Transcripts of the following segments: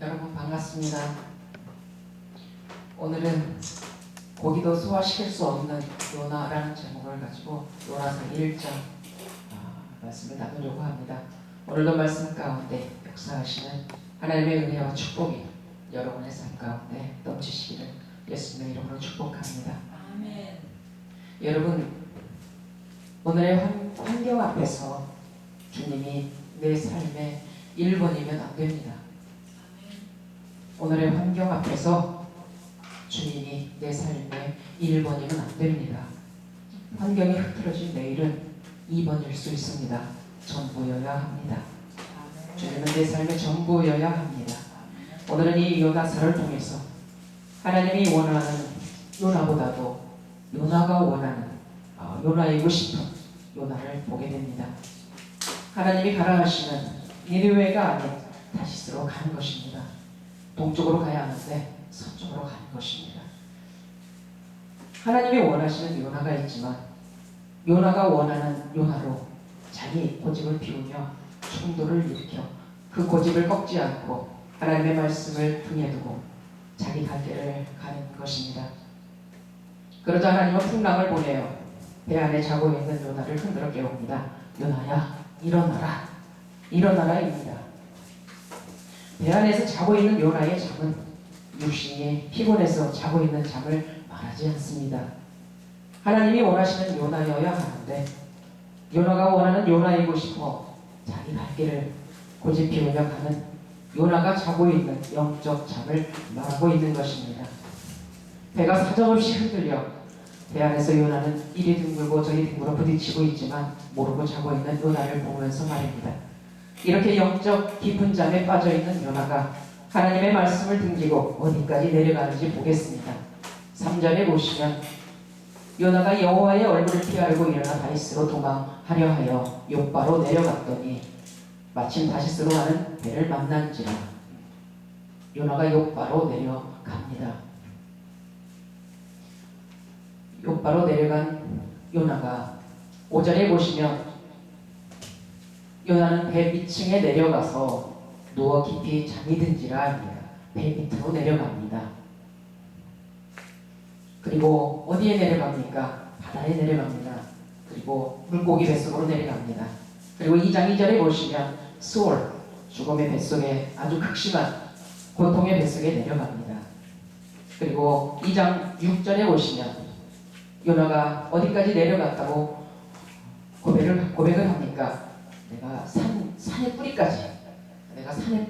여러분 반갑습니다. 오늘은 고기도 소화시킬 수 없는 요나라는 제목을 가지고 요나서 1장 말씀을 나누려고 합니다. 오늘도 말씀 가운데 역사하시는 하나님의 은혜와 축복이 여러분의 삶 가운데 넘치시기를 예수님의 이름으로 축복합니다. 아멘. 여러분, 오늘의 환경 앞에서 주님이 내 삶의 1번이면 안 됩니다. 오늘의 환경 앞에서 주님이 내 삶의 1번이면 안 됩니다. 환경이 흐트러진 내일은 2번일 수 있습니다. 전부여야 합니다. 주님은 내 삶의 전부여야 합니다. 오늘은 이 요나서를 통해서 하나님이 원하는 요나보다도 요나가 원하는 요나이고 싶은 요나를 보게 됩니다. 하나님이 가라 하시는 니느웨가 아닌 다시스로 가는 것입니다. 동쪽으로 가야 하는데 서쪽으로 가는 것입니다. 하나님이 원하시는 요나가 있지만 요나가 원하는 요나로 자기 고집을 피우며 충돌을 일으켜 그 고집을 꺾지 않고 하나님의 말씀을 등에 두고 자기 갈 길을 가는 것입니다. 그러자 하나님은 풍랑을 보내어 배 안에 자고 있는 요나를 흔들어 깨웁니다. 요나야, 일어나라. 일어나라입니다. 배 안에서 자고 있는 요나의 잠은 육신이 피곤해서 자고 있는 잠을 말하지 않습니다. 하나님이 원하시는 요나여야 하는데 요나가 원하는 요나이고 싶어 자기 갈 길을 고집 피우며 가는 요나가 자고 있는 영적 잠을 말하고 있는 것입니다. 배가 사정없이 흔들려 배 안에서 요나는 이리 둥글고 저리 둥글어 부딪히고 있지만 모르고 자고 있는 요나를 보면서 말입니다. 이렇게 영적 깊은 잠에 빠져있는 요나가 하나님의 말씀을 등지고 어디까지 내려가는지 보겠습니다. 3절에 보시면 요나가 여호와의 얼굴을 피하려고 일어나 다시스로 도망하려 하여 욥바로 내려갔더니 마침 다시스로 가는 배를 만난지라. 요나가 욥바로 내려갑니다. 욥바로 내려간 요나가 5절에 보시면 요나는 배 밑층에 내려가서 누워 깊이 잠이 든지라 합니다. 배 밑으로 내려갑니다. 그리고 어디에 내려갑니까? 바다에 내려갑니다. 그리고 물고기 뱃속으로 내려갑니다. 그리고 2장 2절에 보시면 수월, 죽음의 뱃속에 아주 극심한 고통의 뱃속에 내려갑니다. 그리고 2장 6절에 보시면 요나가 어디까지 내려갔다고 고백을 합니까? 내가 산의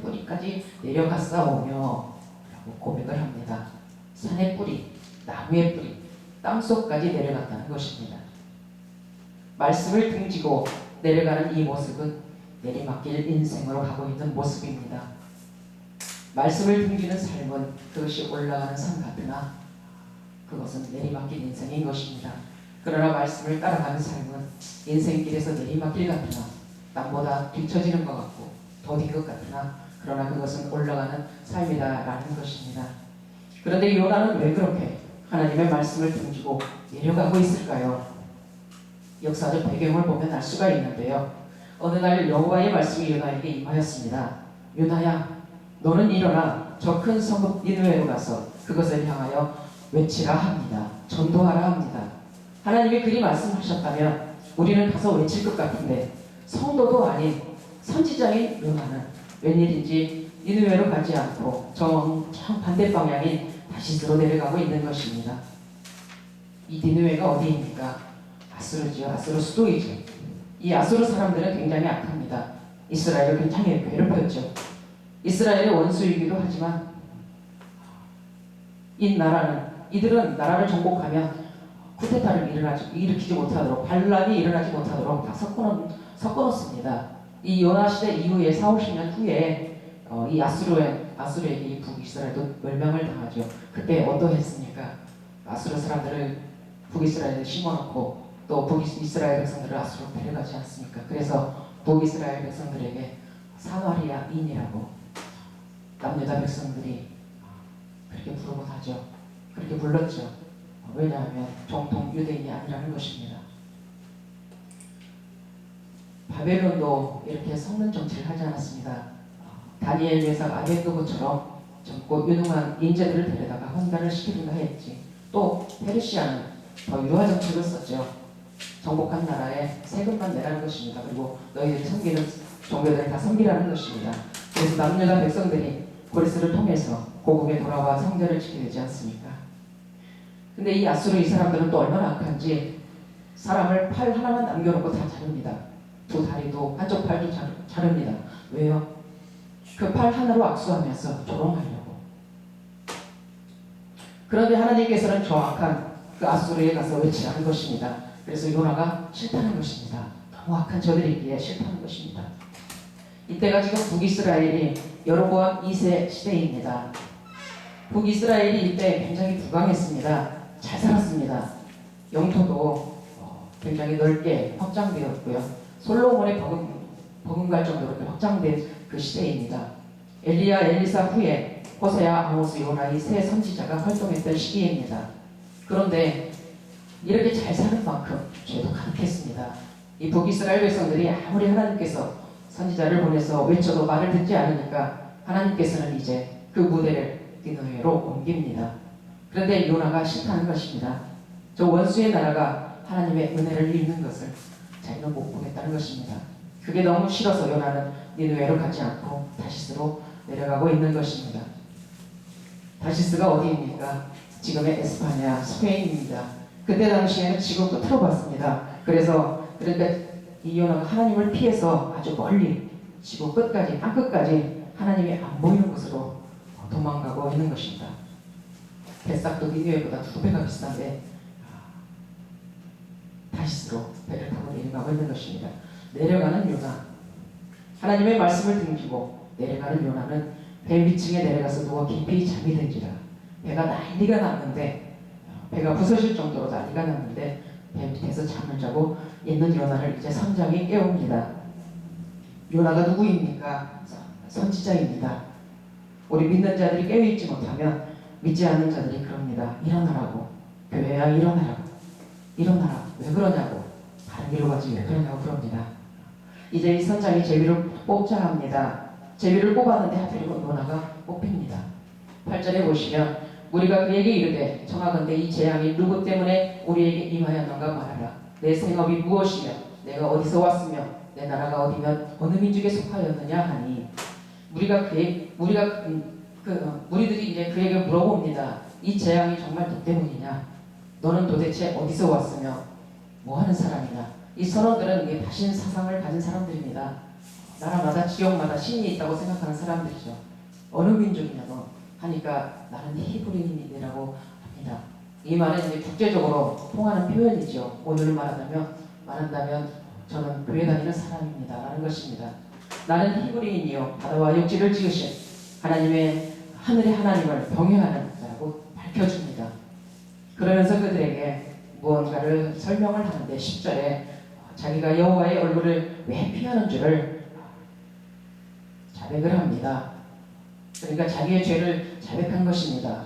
뿌리까지 내려갔사오며 라고 고백을 합니다. 산의 뿌리, 나무의 뿌리, 땅속까지 내려갔다는 것입니다. 말씀을 등지고 내려가는 이 모습은 내리막길 인생으로 가고 있는 모습입니다. 말씀을 등지는 삶은 그것이 올라가는 산 같으나 그것은 내리막길 인생인 것입니다. 그러나 말씀을 따라가는 삶은 인생길에서 내리막길 같으나 땅보다 뒤처지는 것 같고 더딘 것 같으나 그러나 그것은 올라가는 삶이다라는 것입니다. 그런데 요나는 왜 그렇게 하나님의 말씀을 등지고 내려가고 있을까요? 역사적 배경을 보면 알 수가 있는데요. 어느 날 여호와의 말씀이 요나에게 임하였습니다. 요나야, 너는 일어나 저 큰 성읍 니느웨로 가서 그것을 향하여 외치라 합니다. 전도하라 합니다. 하나님이 그리 말씀하셨다면 우리는 가서 외칠 것 같은데 성도도 아닌 선지자인 요나는 웬일인지 니느웨로 가지 않고 정 반대 방향인 다시스로 내려가고 있는 것입니다. 이 니느웨가 어디입니까? 아수르지요. 아수르 수도이죠. 이 아수르 사람들은 굉장히 악합니다. 이스라엘을 굉장히 괴롭혔죠. 이스라엘의 원수이기도 하지만 이들은 나라를 정복하면 쿠데타를 일으키지 못하도록, 반란이 일어나지 못하도록 다 섞어놓습니다. 이 요나 시대 이후에 40~50년 후에 이 아수르에게 이 북이스라엘도 멸망을 당하죠. 그때 어떠했습니까? 아수르 사람들을 북이스라엘에 심어놓고 또 북이스라엘 백성들을 아수르로 데려가지 않습니까? 그래서 북이스라엘 백성들에게 사마리아인이라고 남유다 백성들이 그렇게 부르곤 하죠. 그렇게 불렀죠. 왜냐하면 정통 유대인이 아니라는 것입니다. 바벨론도 이렇게 섞는 정치를 하지 않았습니다. 다니엘 메삭 아벤노고처럼 젊고 유능한 인재들을 데려다가 혼단을 시키든가 했지. 또 페르시아는 더 유화 정책을 썼죠. 정복한 나라에 세금만 내라는 것입니다. 그리고 너희들이 섬기는 종교들을 다 섬기라는 것입니다. 그래서 남유다 백성들이 고레스를 통해서 고국에 돌아와 성전을 지키게 되지 않습니까? 근데 이 아수르 이 사람들은 또 얼마나 악한지 사람을 팔 하나만 남겨놓고 다 자릅니다. 두 다리도 한쪽 팔도 자릅니다. 왜요? 그 팔 하나로 악수하면서 조롱하려고. 그런데 하나님께서는 저 악한 그 아수르에 가서 외치라는 것입니다. 그래서 요나가 싫다는 것입니다. 너무 악한 저들이기에 싫다는 것입니다. 이때가 지금 북이스라엘이 여로보암 2세 시대입니다. 북이스라엘이 이때 굉장히 부강했습니다. 잘 살았습니다. 영토도 굉장히 넓게 확장되었고요. 솔로몬의 버금갈 정도로 확장된 그 시대입니다. 엘리야, 엘리사 후에 호세야, 아모스, 요나 이 세 선지자가 활동했던 시기입니다. 그런데 이렇게 잘 사는 만큼 죄도 가득했습니다. 이 북이스라엘 백성들이 아무리 하나님께서 선지자를 보내서 외쳐도 말을 듣지 않으니까 하나님께서는 이제 그 무대를 니느웨로 옮깁니다. 그런데 요나가 싫다는 것입니다. 저 원수의 나라가 하나님의 은혜를 입는 것을 자기는 못 보겠다는 것입니다. 그게 너무 싫어서 요나는 니느웨로 가지 않고 다시스로 내려가고 있는 것입니다. 다시스가 어디입니까? 지금의 에스파냐, 스페인입니다. 그때 당시에는 지구 끝으로 봤습니다. 그러니까 이 요나가 하나님을 피해서 아주 멀리 지구 끝까지, 땅끝까지 하나님이 안 보이는 곳으로 도망가고 있는 것입니다. 뱃삭도 니느웨보다 2배가 비싼데 다시스로 배를 타고 내려가고 있는 것입니다. 내려가는 요나, 하나님의 말씀을 등지고 내려가는 요나는 배 위층에 내려가서 누워 깊이 잠이 들지라. 배가 난리가 났는데, 배가 부서질 정도로 난리가 났는데 배 밑에서 잠을 자고 있는 요나를 이제 선장이 깨웁니다. 요나가 누구입니까? 선지자입니다. 우리 믿는 자들이 깨어있지 못하면 믿지 않는 자들이 그럽니다. 일어나라고. 교회야 일어나라고. 일어나라. 왜 그러냐고. 다른 길로 가지 왜 그러냐고 그럽니다. 이제 이 선장이 제비를 뽑자 합니다. 제비를 뽑았는데 하필이면 요나가 뽑힙니다. 8절에 보시면 우리가 그에게 이르되 청하건대 이 재앙이 누구 때문에 우리에게 임하였는가 말하라. 내 생업이 무엇이며 내가 어디서 왔으며 내 나라가 어디며 어느 민족에 속하였느냐 하니 무리들이 이제 그에게 물어봅니다. 이 재앙이 정말 너 때문이냐? 너는 도대체 어디서 왔으며 뭐 하는 사람이냐? 이 선원들은 다신 사상을 가진 사람들입니다. 나라마다 지역마다 신이 있다고 생각하는 사람들이죠. 어느 민족이냐 너? 하니까 나는 히브리인이라고 합니다. 이 말은 이제 국제적으로 통하는 표현이죠. 오늘 말한다면 저는 교회 다니는 사람입니다. 라는 것입니다. 나는 히브리인이요 바다와 육지를 지으신 하나님의 하늘의 하나님을 경외하는 자라고 밝혀줍니다. 그러면서 그들에게 무언가를 설명을 하는데 10절에 자기가 여호와의 얼굴을 왜 피하는 줄을 자백을 합니다. 그러니까 자기의 죄를 자백한 것입니다.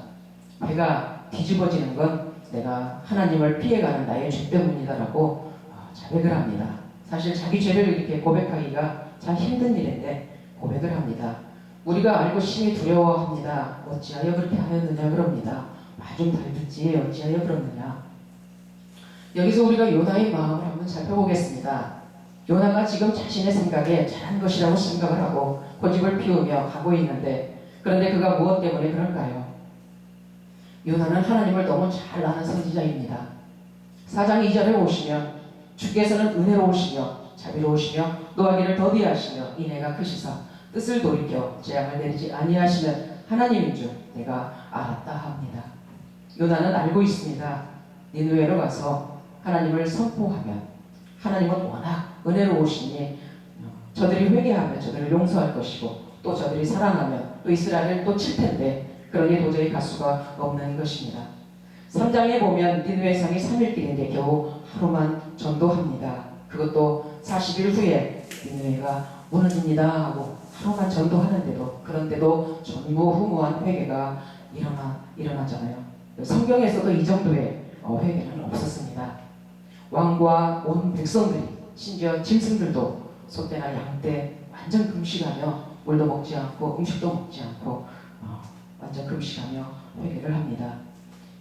배가 뒤집어지는 건 내가 하나님을 피해가는 나의 죄 때문이다라고 자백을 합니다. 사실 자기 죄를 이렇게 고백하기가 참 힘든 일인데 고백을 합니다. 우리가 알고 심히 두려워합니다. 어찌하여 그렇게 하였느냐 그럽니다. 말 좀 잘 듣지 어찌하여 그러느냐. 여기서 우리가 요나의 마음을 한번 살펴보겠습니다. 요나가 지금 자신의 생각에 잘한 것이라고 생각을 하고 고집을 피우며 가고 있는데 그런데 그가 무엇 때문에 그럴까요? 요나는 하나님을 너무 잘 아는 선지자입니다. 4장 2절에 보시면 주께서는 은혜로우시며 자비로우시며 노하기를 더디하시며 인애가 크시사 뜻을 돌이켜 재앙을 내리지 아니하시는 하나님인 줄 내가 알았다 합니다. 요나는 알고 있습니다. 니느웨로 가서 하나님을 선포하면 하나님은 워낙 은혜로우시니 저들이 회개하면 저들을 용서할 것이고 또 저들이 사랑하면 또 이스라엘을 또 칠 텐데 그러니 도저히 갈 수가 없는 것입니다. 3장에 보면 니느웨 성이 3일길인데 겨우 하루만 전도합니다. 그것도 40일 후에 니느웨가 무너집니다 하고 하루만 전도하는데도 그런데도 전무후무한 회개가 일어나잖아요. 성경에서도 이 정도의 회개는 없었습니다. 왕과 온 백성들이 심지어 짐승들도 소떼나 양떼 완전 금식하며 물도 먹지 않고 음식도 먹지 않고 완전 금식하며 회개를 합니다.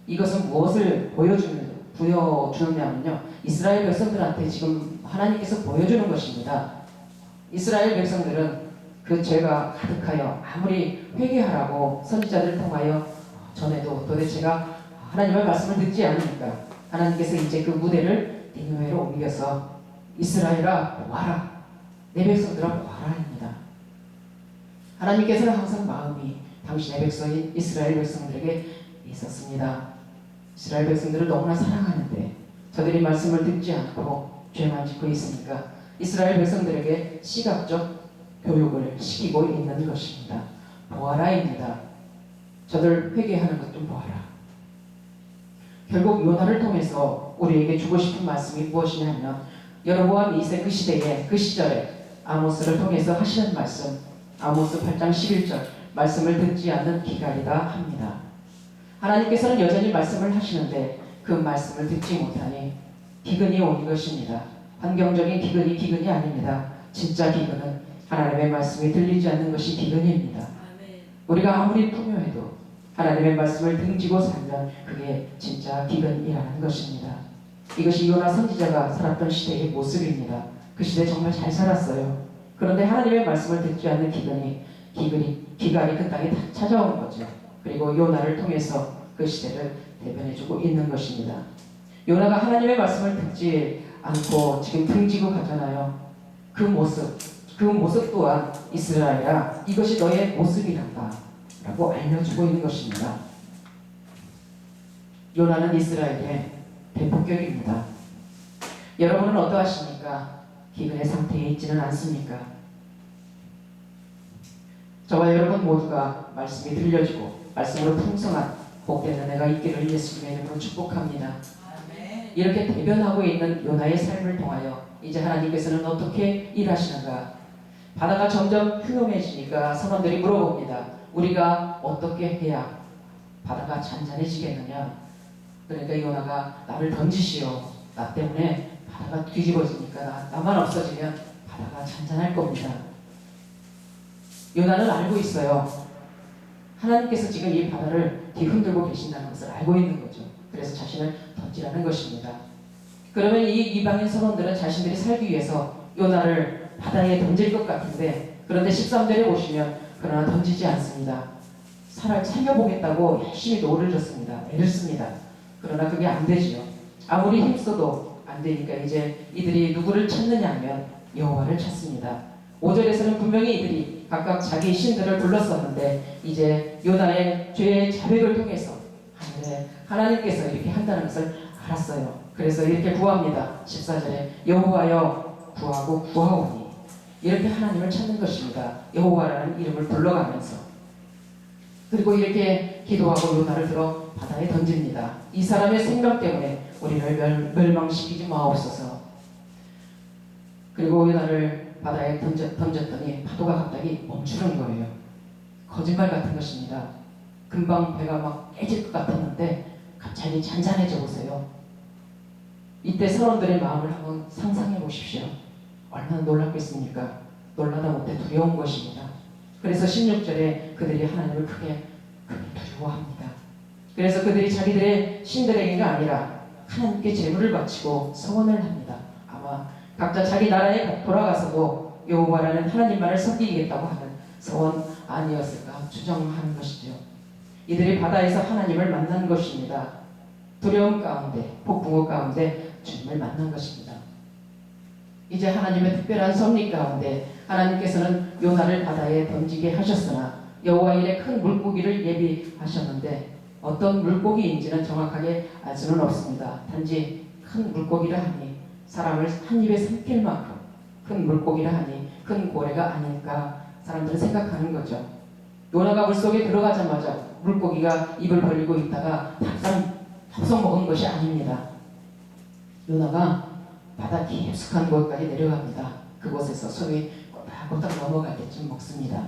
이것은 무엇을 보여주느냐면요, 이스라엘 백성들한테 지금 하나님께서 보여주는 것입니다. 이스라엘 백성들은 그 죄가 가득하여 아무리 회개하라고 선지자들을 통하여 전에도 도대체가 하나님의 말씀을 듣지 않으니까 하나님께서 이제 그 무대를 니느웨로 옮겨서 이스라엘아 보아라, 내 백성들아 보아라입니다. 하나님께서는 항상 마음이 당신의 백성인 이스라엘 백성들에게 있었습니다. 이스라엘 백성들을 너무나 사랑하는데 저들이 말씀을 듣지 않고 죄만 짓고 있으니까 이스라엘 백성들에게 시각적 교육을 시키고 있는 것입니다. 보아라입니다. 저들 회개하는 것 좀 보아라. 결국 요나를 통해서 우리에게 주고 싶은 말씀이 무엇이냐면, 여로보암 2세 그 시대에 그 시절에 아모스를 통해서 하시는 말씀, 아모스 8장 11절 말씀을 듣지 않는 기갈이다 합니다. 하나님께서는 여전히 말씀을 하시는데 그 말씀을 듣지 못하니 기근이 온 것입니다. 환경적인 기근이 아닙니다. 진짜 기근은 하나님의 말씀이 들리지 않는 것이 기근입니다. 우리가 아무리 풍요해도 하나님의 말씀을 등지고 살면 그게 진짜 기근이라는 것입니다. 이것이 요나 선지자가 살았던 시대의 모습입니다. 그 시대 정말 잘 살았어요. 그런데 하나님의 말씀을 듣지 않는 기갈이 그 땅에 찾아온 거죠. 그리고 요나를 통해서 그 시대를 대변해주고 있는 것입니다. 요나가 하나님의 말씀을 듣지 않고 지금 등지고 가잖아요. 그 모습 또한 이스라엘아, 이것이 너의 모습이란다 라고 알려주고 있는 것입니다. 요나는 이스라엘의 대폭격입니다. 여러분은 어떠하십니까? 기근의 상태에 있지는 않습니까? 저와 여러분 모두가 말씀이 들려지고 말씀으로 풍성한 복된 은혜가 있기를 예수님의 이름으로 축복합니다. 이렇게 대변하고 있는 요나의 삶을 통하여 이제 하나님께서는 어떻게 일하시는가? 바다가 점점 흉흉해지니까 선원들이 물어봅니다. 우리가 어떻게 해야 바다가 잔잔해지겠느냐? 그러니까 요나가 나를 던지시오. 나 때문에 바다가 뒤집어지니까 나만 없어지면 바다가 잔잔할 겁니다. 요나는 알고 있어요. 하나님께서 지금 이 바다를 뒤흔들고 계신다는 것을 알고 있는 거죠. 그래서 자신을 던지라는 것입니다. 그러면 이 이방인 선원들은 자신들이 살기 위해서 요나를 바다에 던질 것 같은데, 그런데 13절에 보시면 그러나 던지지 않습니다. 살려보겠다고 열심히 노를 졌습니다. 애를 씁니다. 그러나 그게 안 되지요. 아무리 힘써도 안 되니까 이제 이들이 누구를 찾느냐 하면 여호와를 찾습니다. 5절에서는 분명히 이들이 각각 자기 신들을 불렀었는데 이제 요나의 죄의 자백을 통해서 하나님께서 이렇게 한다는 것을 알았어요. 그래서 이렇게 구합니다. 14절에 여호와여 구하고 구하오니, 이렇게 하나님을 찾는 것입니다. 여호와라는 이름을 불러가면서. 그리고 이렇게 기도하고 요나를 들어 바다에 던집니다. 이 사람의 생명 때문에 우리를 멸망시키지 마옵소서. 그리고 요나를 바다에 던졌더니 파도가 갑자기 멈추는 거예요. 거짓말 같은 것입니다. 금방 배가 막 깨질 것 같았는데 갑자기 잔잔해져 보세요. 이때 선원들의 마음을 한번 상상해 보십시오. 얼마나 놀랍겠습니까? 놀라다 못해 두려운 것입니다. 그래서 16절에 그들이 하나님을 크게 두려워합니다. 그래서 그들이 자기들의 신들에게가 아니라 하나님께 제물을 바치고 서원을 합니다. 아마 각자 자기 나라에 돌아가서도 여호와라는 하나님만을 섬기겠다고 하는 서원 아니었을까 추정하는 것이죠. 이들이 바다에서 하나님을 만난 것입니다. 두려움 가운데, 폭풍우 가운데 주님을 만난 것입니다. 이제 하나님의 특별한 섭리 가운데 하나님께서는 요나를 바다에 던지게 하셨으나 여호와 일에 큰 물고기를 예비하셨는데 어떤 물고기인지는 정확하게 알 수는 없습니다. 단지 큰 물고기라 하니 사람을 한 입에 삼킬 만큼 큰 물고기라 하니 큰 고래가 아닐까 사람들은 생각하는 거죠. 요나가 물속에 들어가자마자 물고기가 입을 벌리고 있다가 닭성 먹은 것이 아닙니다. 요나가 바다 깊숙한 곳까지 내려갑니다. 그곳에서 손이 꼬딱꼬딱 넘어갈 때쯤 먹습니다.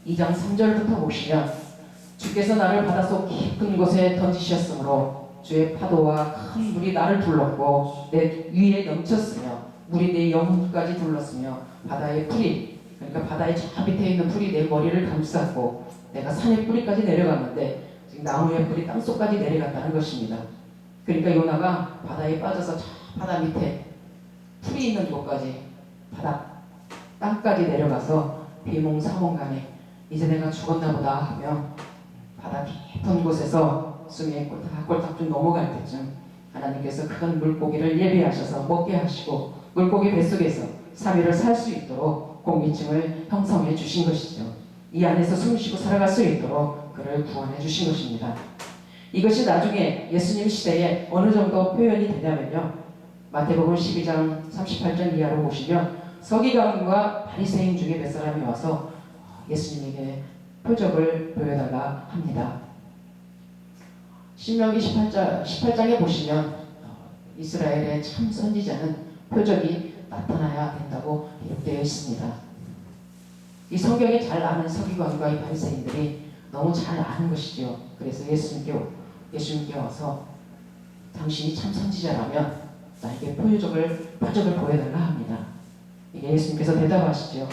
2장 3절부터 보시면 주께서 나를 바닷속 깊은 곳에 던지셨으므로 주의 파도와 큰 물이 나를 둘렀고 내 위에 넘쳤으며 물이 내 영혼까지 둘렀으며 바다의 풀이 그러니까 바다의 저 밑에 있는 풀이 내 머리를 감쌌고 내가 산의 뿌리까지 내려갔는데 지금 나무의 뿌리 땅속까지 내려갔다는 것입니다. 그러니까 요나가 바다에 빠져서 저 바다 밑에 풀이 있는 곳까지 바다 땅까지 내려가서 비몽사몽간에 이제 내가 죽었나 보다 하며 바다 깊은 곳에서 숨이 꼴딱꼴딱 좀 넘어갈 때쯤 하나님께서 큰 물고기를 예비하셔서 먹게 하시고 물고기 뱃속에서 3일을 살 수 있도록 공기층을 형성해 주신 것이죠. 이 안에서 숨쉬고 살아갈 수 있도록 그를 구원해 주신 것입니다. 이것이 나중에 예수님 시대에 어느 정도 표현이 되냐면요. 마태복음 12장 38절 이하로 보시면 서기관과 바리새인 중에 몇 사람이 와서 예수님에게 표적을 보여달라 합니다. 신명기 18장에 보시면 이스라엘의 참 선지자는 표적이 나타나야 된다고 기록되어 있습니다. 이 성경에 잘 아는 서기관과 이 바리새인들이 너무 잘 아는 것이죠. 그래서 예수님께 와서 당신이 참 선지자라면 나에게 표적을 보여달라 합니다. 이게 예수님께서 대답하시죠.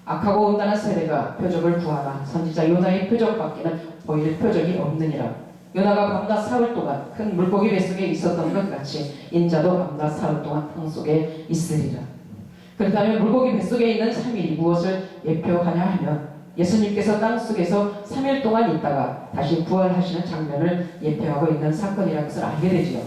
악하고 온단한 세대가 표적을 구하나 선지자 요나의 표적밖에는 보일 표적이 없느니라. 요나가 밤낮 사흘 동안 큰 물고기 뱃속에 있었던 것 같이 인자도 밤낮 사흘 동안 땅 속에 있으리라. 그렇다면 물고기 뱃속에 있는 3일이 무엇을 예표하냐 하면 예수님께서 땅 속에서 3일 동안 있다가 다시 부활하시는 장면을 예표하고 있는 사건이라는 것을 알게 되지요.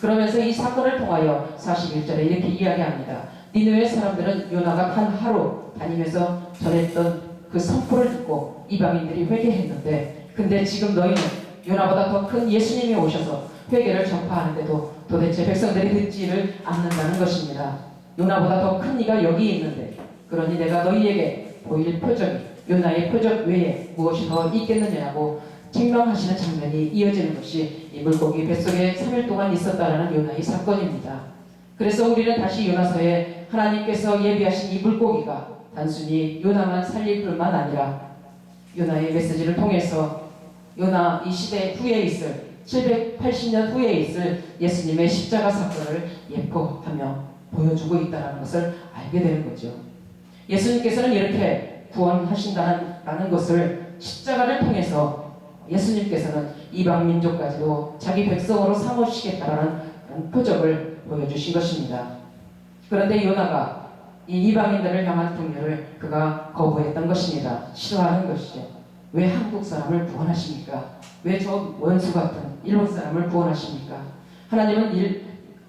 그러면서 이 사건을 통하여 41절에 이렇게 이야기합니다. 니느웨 사람들은 요나가 단 하루 다니면서 전했던 그 선포를 듣고 이방인들이 회개했는데 근데 지금 너희는 요나보다 더 큰 예수님이 오셔서 회개를 전파하는데도 도대체 백성들이 듣지를 않는다는 것입니다. 요나보다 더 큰 이가 여기 있는데 그러니 내가 너희에게 보일 표적이 요나의 표적 외에 무엇이 더 있겠느냐고 책망하시는 장면이 이어지는 것이 이 물고기 뱃속에 3일 동안 있었다라는 요나의 사건입니다. 그래서 우리는 다시 요나서에 하나님께서 예비하신 이 물고기가 단순히 요나만 살릴 뿐만 아니라 요나의 메시지를 통해서 요나 이 시대 후에 있을 780년 후에 있을 예수님의 십자가 사건을 예표하며 보여주고 있다는 것을 알게 되는 거죠. 예수님께서는 이렇게 구원하신다는 것을 십자가를 통해서 예수님께서는 이방 민족까지도 자기 백성으로 삼으시겠다라는 표적을 보여주신 것입니다. 그런데 요나가 이 이방인들을 향한 긍휼을 그가 거부했던 것입니다. 싫어하는 것이죠. 왜 한국 사람을 구원하십니까? 왜 저 원수 같은 일본 사람을 구원하십니까? 하나님은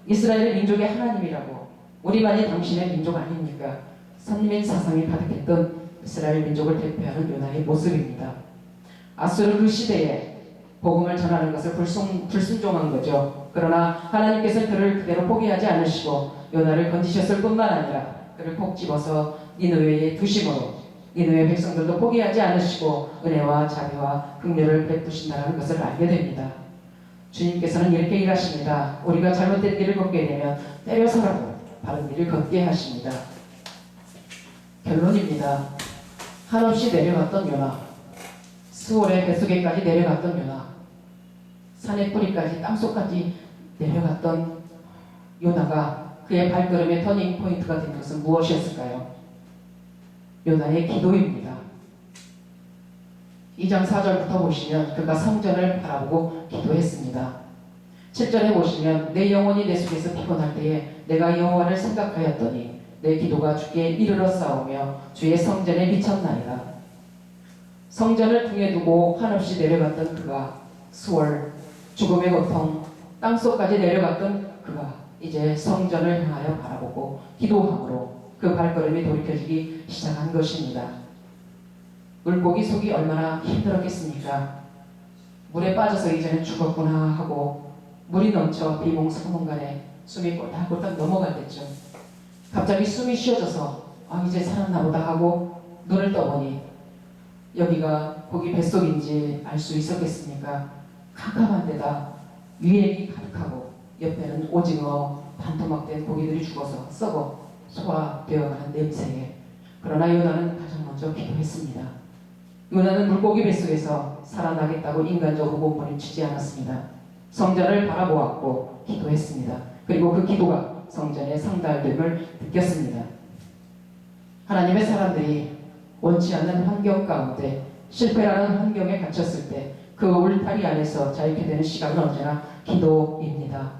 이스라엘 민족의 하나님이라고 우리만이 당신의 민족 아닙니까? 선민 사상이 가득했던 이스라엘 민족을 대표하는 요나의 모습입니다. 아수르 그 시대에 복음을 전하는 것을 불순종한 거죠. 그러나 하나님께서는 그를 그대로 포기하지 않으시고 요나를 건지셨을 뿐만 아니라 그를 콕 집어서 니느웨에 두심으로 니느웨 백성들도 포기하지 않으시고 은혜와 자비와 긍휼을 베푸신다는 것을 알게 됩니다. 주님께서는 이렇게 일하십니다. 우리가 잘못된 길을 걷게 되면 때려서라도 바른 길을 걷게 하십니다. 결론입니다. 한없이 내려갔던 요나, 스올의 뱃속에까지 내려갔던 요나, 산의 뿌리까지 땅속까지 내려갔던 요나가 그의 발걸음의 터닝 포인트가 된 것은 무엇이었을까요? 요나의 기도입니다. 2장 4절부터 보시면 그가 성전을 바라보고 기도했습니다. 7절에 보시면 내 영혼이 내 속에서 피곤할 때에 내가 여호와를 생각하였더니 내 기도가 주께 이르러 싸우며 주의 성전에 미쳤나이다. 성전을 등에 두고 한없이 내려갔던 그가 수월, 죽음의 고통, 땅속까지 내려갔던 그가 이제 성전을 향하여 바라보고 기도함으로 그 발걸음이 돌이켜지기 시작한 것입니다. 물고기 속이 얼마나 힘들었겠습니까? 물에 빠져서 이제는 죽었구나 하고 물이 넘쳐 비몽사몽간에 숨이 꼴딱꼴딱 넘어갈 때쯤 갑자기 숨이 쉬어져서 이제 살았나 보다 하고 눈을 떠보니 여기가 고기 뱃속인지 알 수 있었겠습니까? 캄캄한 데다 위액이 가득하고 옆에는 오징어 반토막된 고기들이 죽어서 썩어 소화되어가는 냄새에 그러나 요나는 가장 먼저 기도했습니다. 요나는 물고기 뱃속에서 살아나겠다고 인간적으로 몸부림치지 않았습니다. 성전을 바라보았고 기도했습니다. 그리고 그 기도가 성전의 상달됨을 느꼈습니다. 하나님의 사람들이 원치 않는 환경 가운데 실패라는 환경에 갇혔을 때 그 울타리 안에서 자유케 되는 시간은 언제나 기도입니다.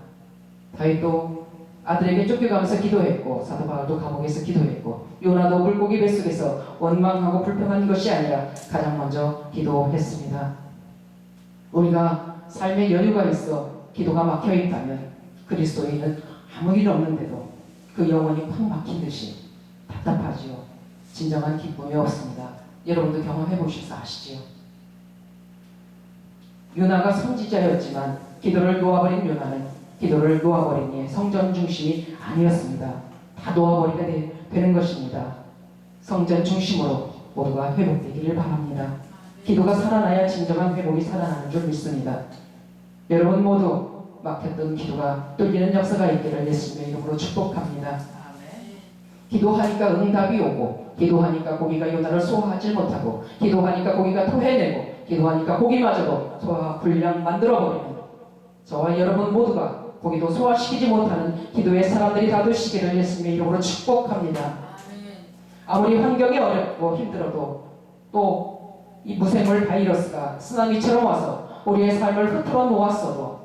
다윗도 아들에게 쫓겨가면서 기도했고 사도 바울도 감옥에서 기도했고 요나도 물고기 뱃속에서 원망하고 불평한 것이 아니라 가장 먼저 기도했습니다. 우리가 삶의 여유가 있어 기도가 막혀 있다면 그리스도인은 아무 일 없는데도 그 영혼이 꽉 막힌 듯이 답답하지요. 진정한 기쁨이 없습니다. 여러분도 경험해 보셔서 아시지요. 요나가 선지자였지만 기도를 놓아버린 요나는 기도를 놓아버리니 성전 중심이 아니었습니다. 다 놓아버리게 되는 것입니다. 성전 중심으로 모두가 회복되기를 바랍니다. 기도가 살아나야 진정한 회복이 살아나는 줄 믿습니다. 여러분 모두 막혔던 기도가 뚫리는 역사가 있기를 예수님의 이름으로 축복합니다. 기도하니까 응답이 오고 기도하니까 고기가 요나를 소화하지 못하고 기도하니까 고기가 토해내고 기도하니까 고기마저도 소화 불량 만들어버리는 저와 여러분 모두가 고기도 소화시키지 못하는 기도의 사람들이 다 되시기를 예수님의 이름으로 축복합니다. 아무리 환경이 어렵고 힘들어도 또 이 무생물 바이러스가 쓰나미처럼 와서 우리의 삶을 흐트러 놓았어도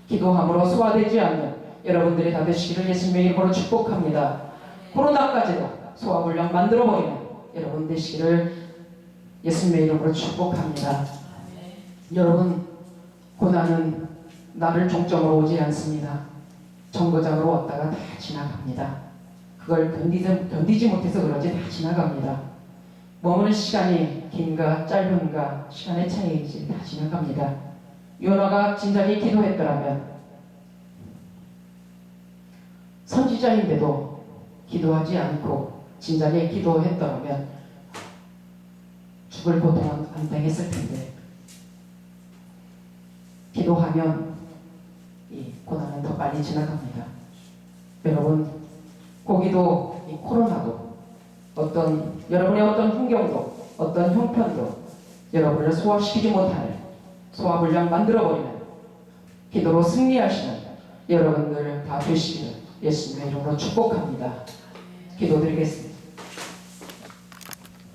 기도함으로 소화되지 않는 여러분들이 다 되시기를 예수님의 이름으로 축복합니다. 코로나까지도 소화불량 만들어버리는 여러분 되시기를 예수님의 이름으로 축복합니다. 여러분 고난은 나를 종점으로 오지 않습니다. 정거장으로 왔다가 다 지나갑니다. 그걸 견디지 못해서 그런지 다 지나갑니다. 머무는 시간이 긴가 짧은가 시간의 차이이지 다 지나갑니다. 요나가 진작에 기도했더라면 선지자인데도 기도하지 않고 진작에 기도했더라면 죽을 고통은 안 당했을 텐데 기도하면 이 고난은 더 빨리 지나갑니다. 여러분 고기도 이 코로나도 여러분의 어떤 환경도 어떤 형편도 여러분을 소화시키지 못할 소화불량 만들어버리는 기도로 승리하시는 여러분들 다 되시기를 예수님의 이름으로 축복합니다. 기도드리겠습니다.